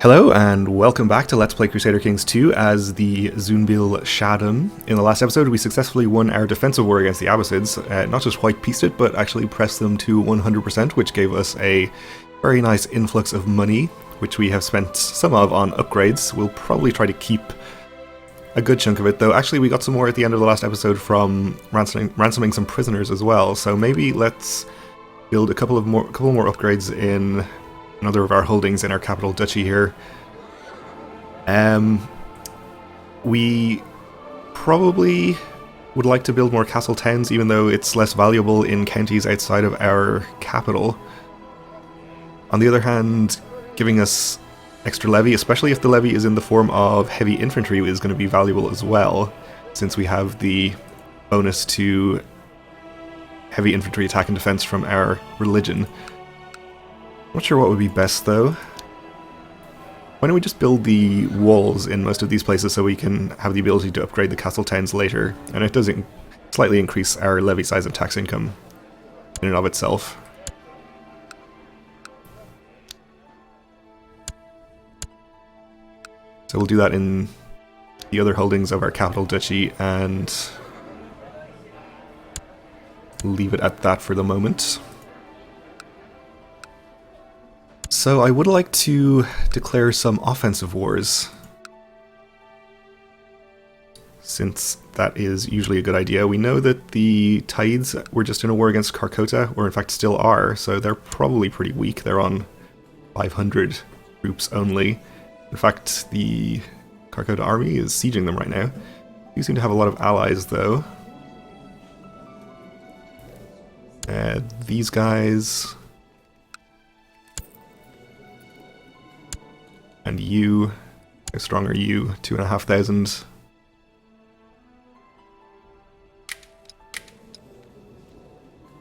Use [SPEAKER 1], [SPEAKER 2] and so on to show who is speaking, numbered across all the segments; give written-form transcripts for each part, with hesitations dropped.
[SPEAKER 1] Hello and welcome back to Let's Play Crusader Kings 2 as the Zunbil Shaddam. In the last episode we successfully won our defensive war against the Abbasids, not just white-pieced it but actually pressed them to 100%, which gave us a very nice influx of money, which we have spent some of on upgrades. We'll probably try to keep a good chunk of it, though actually we got some more at the end of the last episode from ransoming some prisoners as well, so maybe let's build a couple more upgrades in another of our holdings in our capital duchy here. We probably would like to build more castle towns, even though it's less valuable in counties outside of our capital. On the other hand, giving us extra levy, especially if the levy is in the form of heavy infantry, is going to be valuable as well, since we have the bonus to heavy infantry attack and defense from our religion. Not sure what would be best though. Why don't we just build the walls in most of these places so we can have the ability to upgrade the castle towns later, and it does slightly increase our levy size and tax income in and of itself. So we'll do that in the other holdings of our capital duchy and leave it at that for the moment. So I would like to declare some offensive wars, since that is usually a good idea. We know that the Tides were just in a war against Carcota, or in fact still are, so they're probably pretty weak. They're on 500 troops only. In fact, the Carcota army is sieging them right now. You seem to have a lot of allies though. These guys... And you, how strong are you? 2,500.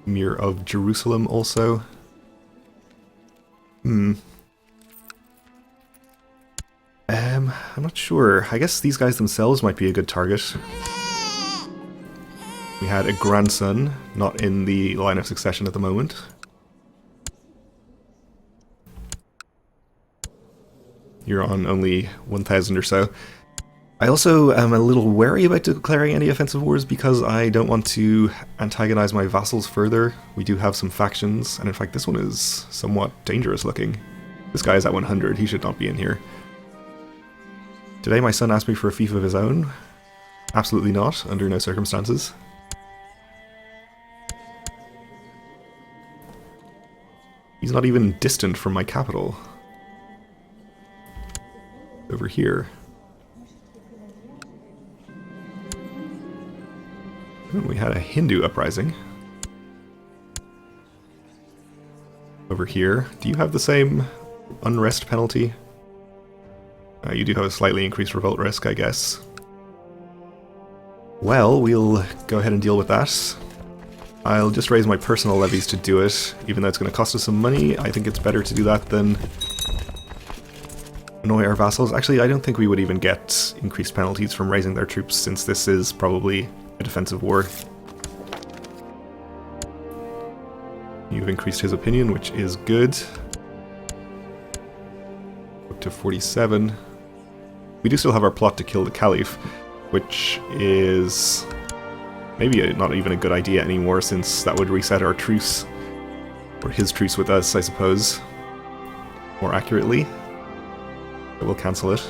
[SPEAKER 1] Emir of Jerusalem also. I'm not sure. I guess these guys themselves might be a good target. We had a grandson, not in the line of succession at the moment. You're on only 1,000 or so. I also am a little wary about declaring any offensive wars because I don't want to antagonize my vassals further. We do have some factions, and in fact this one is somewhat dangerous looking. This guy is at 100, he should not be in here. Today my son asked me for a fief of his own. Absolutely not, under no circumstances. He's not even distant from my capital. Over here. We had a Hindu uprising. Over here. Do you have the same unrest penalty? You do have a slightly increased revolt risk, I guess. Well, we'll go ahead and deal with that. I'll just raise my personal levies to do it, even though it's going to cost us some money. I think it's better to do that than annoy our vassals. Actually, I don't think we would even get increased penalties from raising their troops, since this is probably a defensive war. You've increased his opinion, which is good. Up to 47. We do still have our plot to kill the Caliph, which is maybe not even a good idea anymore, since that would reset our truce, or his truce with us, I suppose, more accurately. But we'll cancel it.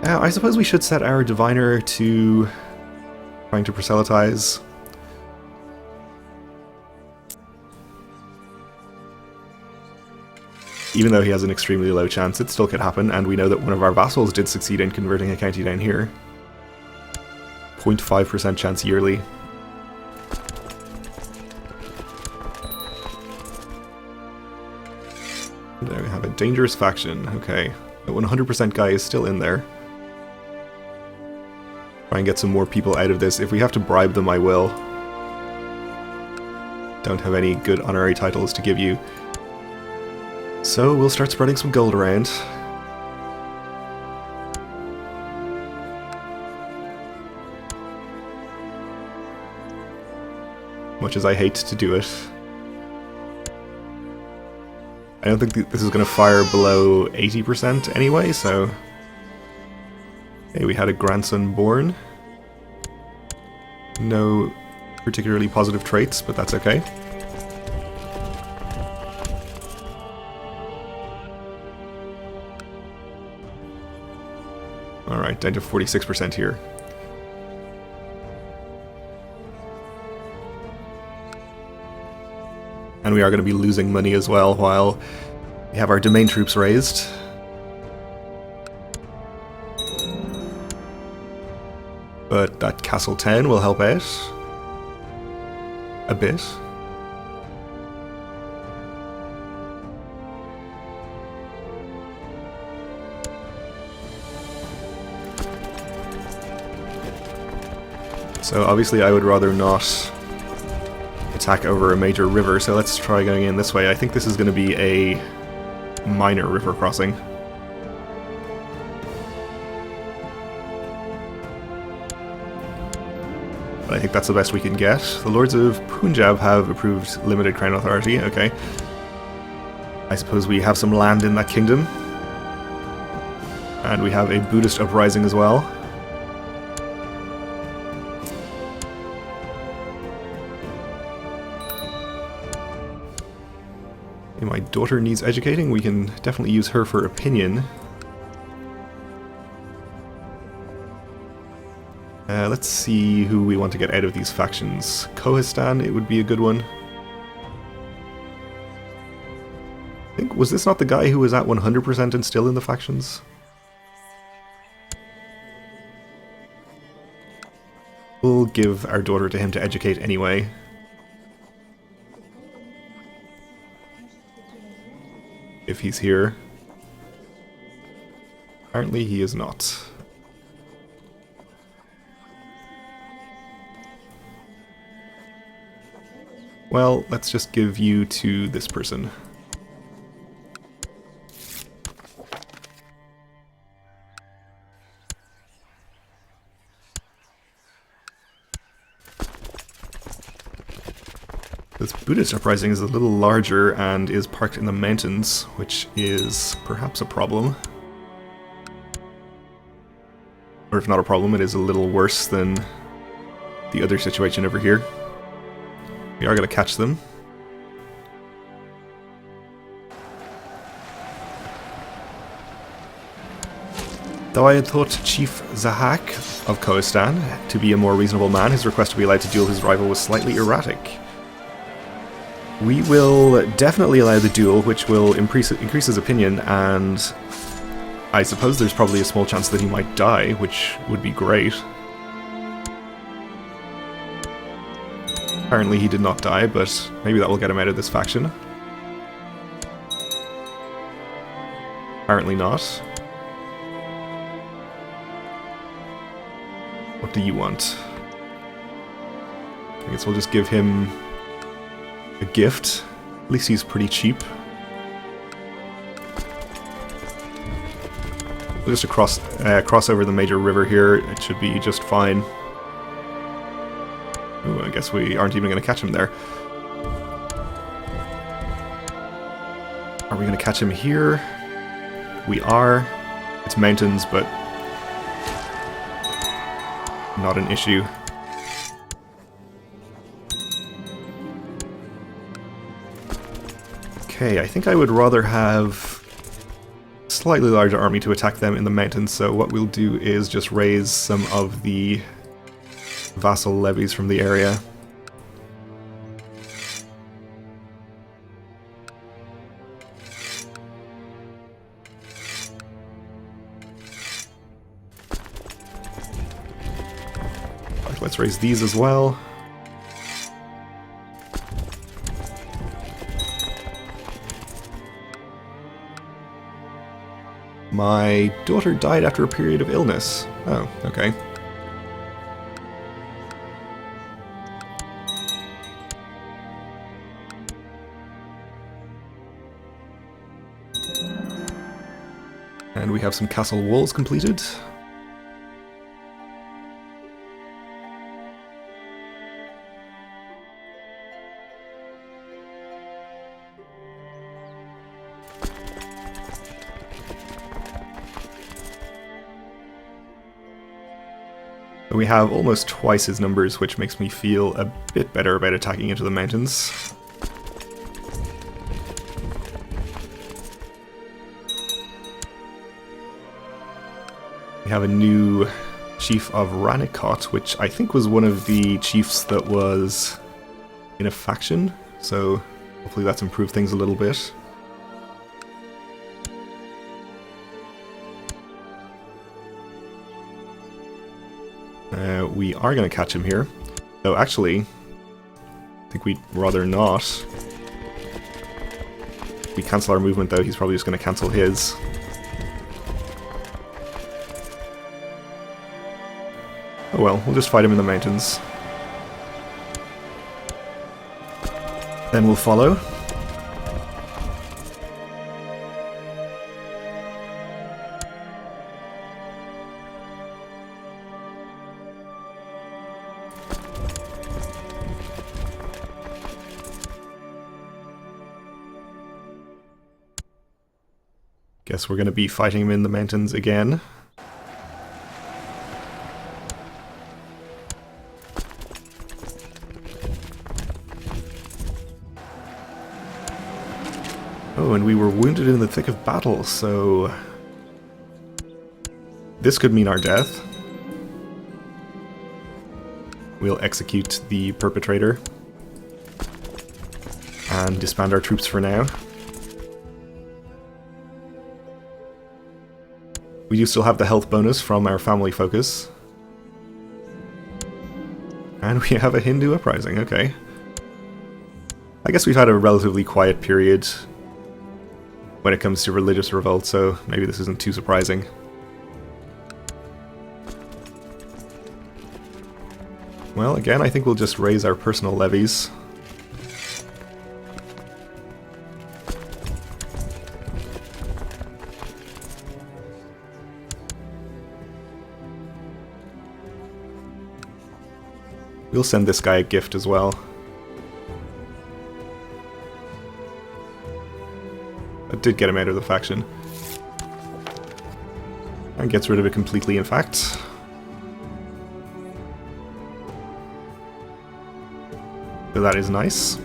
[SPEAKER 1] I suppose we should set our diviner to trying to proselytize. Even though he has an extremely low chance, it still could happen, and we know that one of our vassals did succeed in converting a county down here. 0.5% chance yearly. There we have a dangerous faction. Okay, the 100% guy is still in there. Try and get some more people out of this. If we have to bribe them, I will. Don't have any good honorary titles to give you. So we'll start spreading some gold around. Much as I hate to do it. I don't think this is going to fire below 80% anyway, so... Okay, we had a grandson born. No particularly positive traits, but that's okay. Alright, down to 46% here. And we are going to be losing money as well while we have our domain troops raised. But that Castle 10 will help out a bit. So obviously I would rather not attack over a major river, so let's try going in this way. I think this is going to be a minor river crossing. But I think that's the best we can get. The Lords of Punjab have approved limited crown authority, okay. I suppose we have some land in that kingdom. And we have a Buddhist uprising as well. My daughter needs educating. We can definitely use her for opinion. Let's see who we want to get out of these factions. Kohistan, it would be a good one. I think, was this not the guy who was at 100% and still in the factions? We'll give our daughter to him to educate anyway. If he's here. Apparently he is not. Well, let's just give you to this person. This Buddhist uprising is a little larger and is parked in the mountains, which is perhaps a problem. Or if not a problem, it is a little worse than the other situation over here. We are going to catch them. Though I had thought Chief Zahak of Kohistan to be a more reasonable man, his request to be allowed to duel his rival was slightly erratic. We will definitely allow the duel, which will increase his opinion, and I suppose there's probably a small chance that he might die, which would be great. Apparently he did not die, but maybe that will get him out of this faction. Apparently not. What do you want? I guess we'll just give him a gift. At least he's pretty cheap. We'll just cross over the major river here. It should be just fine. Ooh, I guess we aren't even going to catch him there. Are we going to catch him here? We are. It's mountains, but not an issue. Okay, I think I would rather have a slightly larger army to attack them in the mountains, so what we'll do is just raise some of the vassal levies from the area. Right, let's raise these as well. My daughter died after a period of illness. Oh, okay. And we have some castle walls completed. We have almost twice his numbers, which makes me feel a bit better about attacking into the mountains. We have a new chief of Ranikot, which I think was one of the chiefs that was in a faction, so hopefully that's improved things a little bit. We are going to catch him here. Though actually, I think we'd rather not. If we cancel our movement though, he's probably just going to cancel his. Oh well, we'll just fight him in the mountains. Then we'll follow. Guess we're going to be fighting him in the mountains again. Oh, and we were wounded in the thick of battle, so this could mean our death. We'll execute the perpetrator and disband our troops for now. We do still have the health bonus from our family focus. And we have a Hindu uprising, okay. I guess we've had a relatively quiet period when it comes to religious revolt, so maybe this isn't too surprising. Well, again, I think we'll just raise our personal levies. We'll send this guy a gift as well. That did get him out of the faction. And gets rid of it completely, in fact. So that is nice.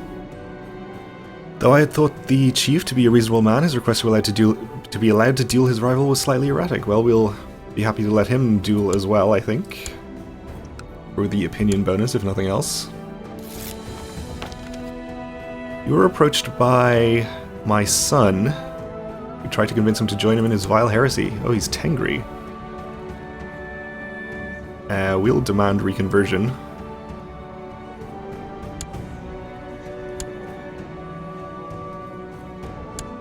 [SPEAKER 1] Though I had thought the chief to be a reasonable man, his request to be allowed to duel his rival was slightly erratic. Well, we'll be happy to let him duel as well, I think. For the opinion bonus, if nothing else. You were approached by my son, who tried to convince him to join him in his vile heresy. Oh, he's Tengri. We'll demand reconversion.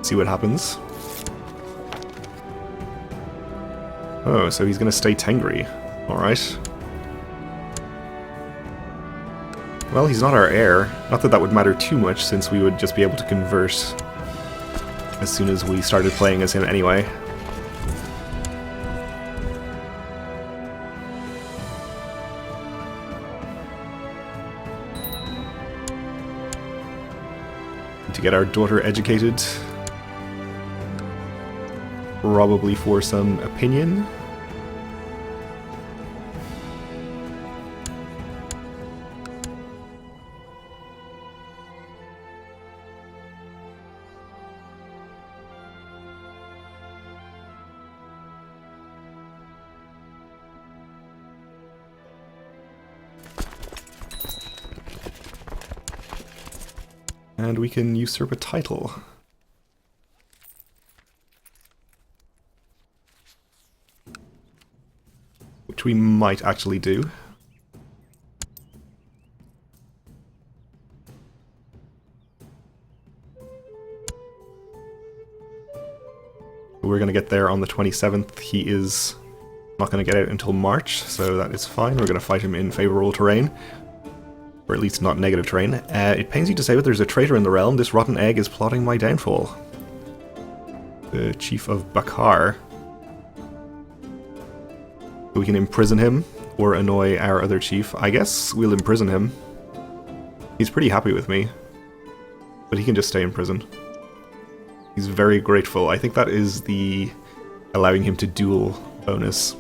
[SPEAKER 1] See what happens. Oh, so he's gonna stay Tengri. Alright. Well, he's not our heir. Not that that would matter too much, since we would just be able to convert as soon as we started playing as him anyway. To get our daughter educated. Probably for some opinion. And we can usurp a title. Which we might actually do. We're going to get there on the 27th. He is not going to get out until March, so that is fine. We're going to fight him in favorable terrain. Or at least not negative terrain. It pains you to say, but there's a traitor in the realm. This rotten egg is plotting my downfall. The Chief of Bakar. We can imprison him, or annoy our other chief. I guess we'll imprison him. He's pretty happy with me. But he can just stay in prison. He's very grateful. I think that is the allowing him to duel bonus.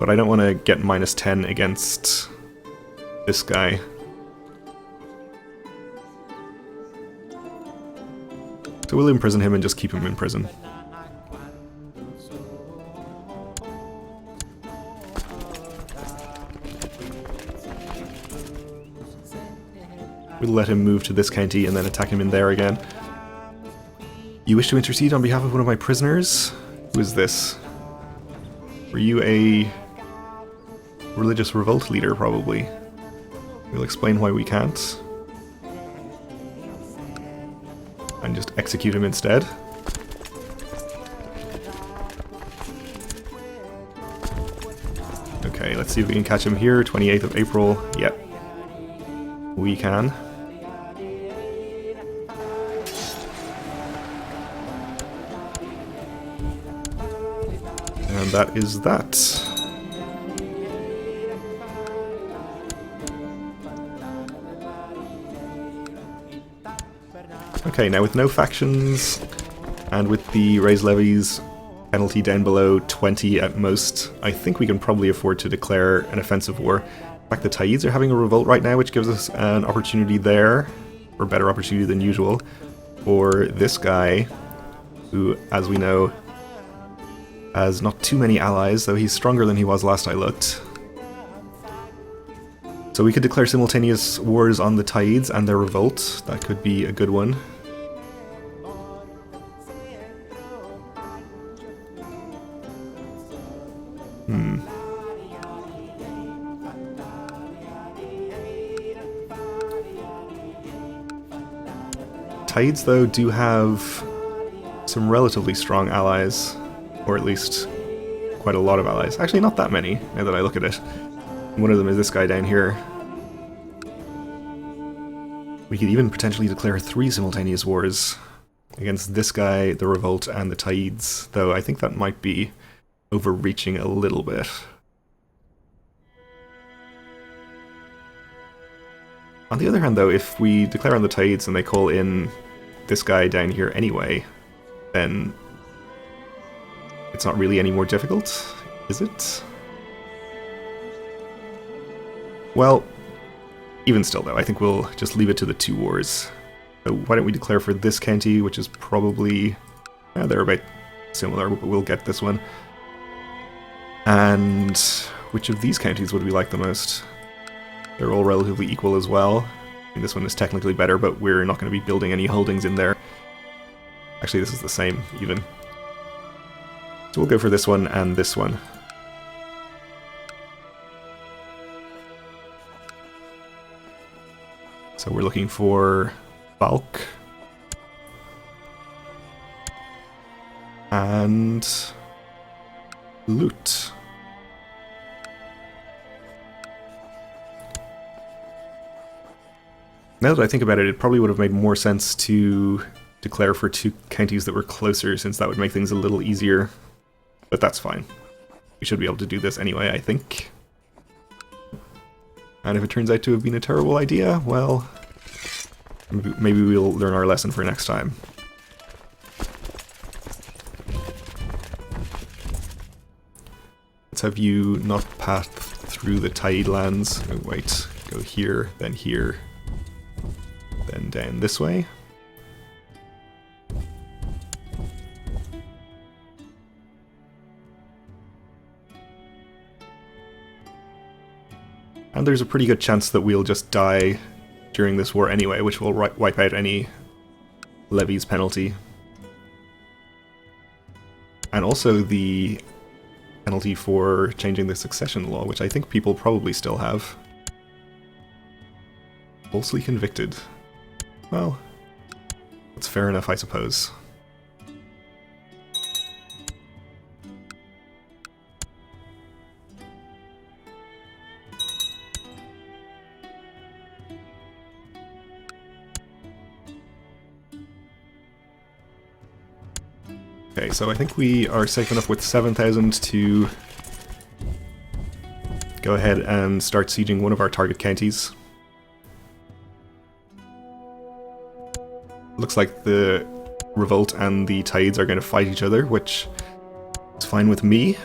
[SPEAKER 1] But I don't want to get -10 against this guy. So we'll imprison him and just keep him in prison. We'll let him move to this county and then attack him in there again. You wish to intercede on behalf of one of my prisoners? Who is this? Were you a religious revolt leader, probably? We'll explain why we can't. And just execute him instead. Okay, let's see if we can catch him here. 28th of April. Yep. We can. And that is that. Okay, now with no factions, and with the raised levies penalty down below 20 at most, I think we can probably afford to declare an offensive war. In fact, the Taids are having a revolt right now, which gives us an opportunity there, or better opportunity than usual, for this guy, who, as we know, has not too many allies, though he's stronger than he was last I looked. So we could declare simultaneous wars on the Taids and their revolt. That could be a good one. Taids, though, do have some relatively strong allies, or at least quite a lot of allies. Actually, not that many, now that I look at it. One of them is this guy down here. We could even potentially declare 3 simultaneous wars against this guy, the revolt, and the Taids, though I think that might be overreaching a little bit. On the other hand, though, if we declare on the Taids and they call in this guy down here anyway, then it's not really any more difficult, is it? Well, even still, though, I think we'll just leave it to the 2 wars. So why don't we declare for this county, which is probably... they're about similar, but we'll get this one. And which of these counties would we like the most? They're all relatively equal as well. I mean, this one is technically better, but we're not going to be building any holdings in there. Actually, this is the same, even. So we'll go for this one and this one. So we're looking for bulk. And loot. Now that I think about it, it probably would have made more sense to declare for 2 counties that were closer, since that would make things a little easier. But that's fine. We should be able to do this anyway, I think. And if it turns out to have been a terrible idea, well, maybe we'll learn our lesson for next time. Let's have you not path through the Tide lands. Oh, wait, go here, then down this way. And there's a pretty good chance that we'll just die during this war anyway, which will wipe out any levies penalty. And also the penalty for changing the succession law, which I think people probably still have. Falsely convicted. Well, that's fair enough, I suppose. Okay, so I think we are safe enough with 7,000 to go ahead and start sieging one of our target counties. Looks like the revolt and the Tides are going to fight each other, which is fine with me.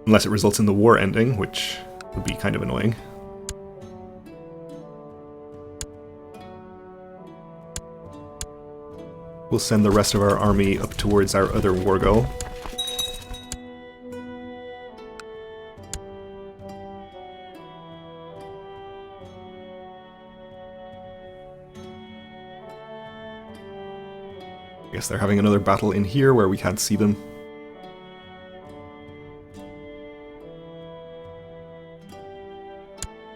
[SPEAKER 1] Unless it results in the war ending, which would be kind of annoying. We'll send the rest of our army up towards our other war goal. I guess they're having another battle in here where we can't see them.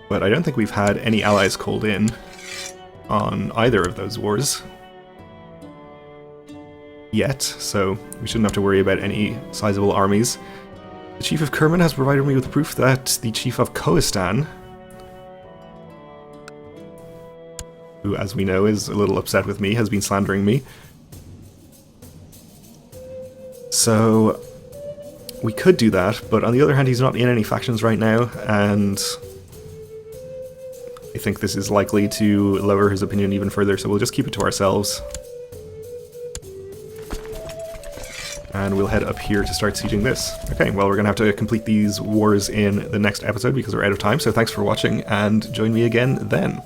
[SPEAKER 1] But I don't think we've had any allies called in on either of those wars yet, so we shouldn't have to worry about any sizable armies. The Chief of Kerman has provided me with proof that the Chief of Kohistan, who as we know is a little upset with me, has been slandering me. So we could do that, but on the other hand he's not in any factions right now, and I think this is likely to lower his opinion even further, so we'll just keep it to ourselves. And we'll head up here to start sieging this. Okay, well, we're going to have to complete these wars in the next episode because we're out of time, so thanks for watching, and join me again then.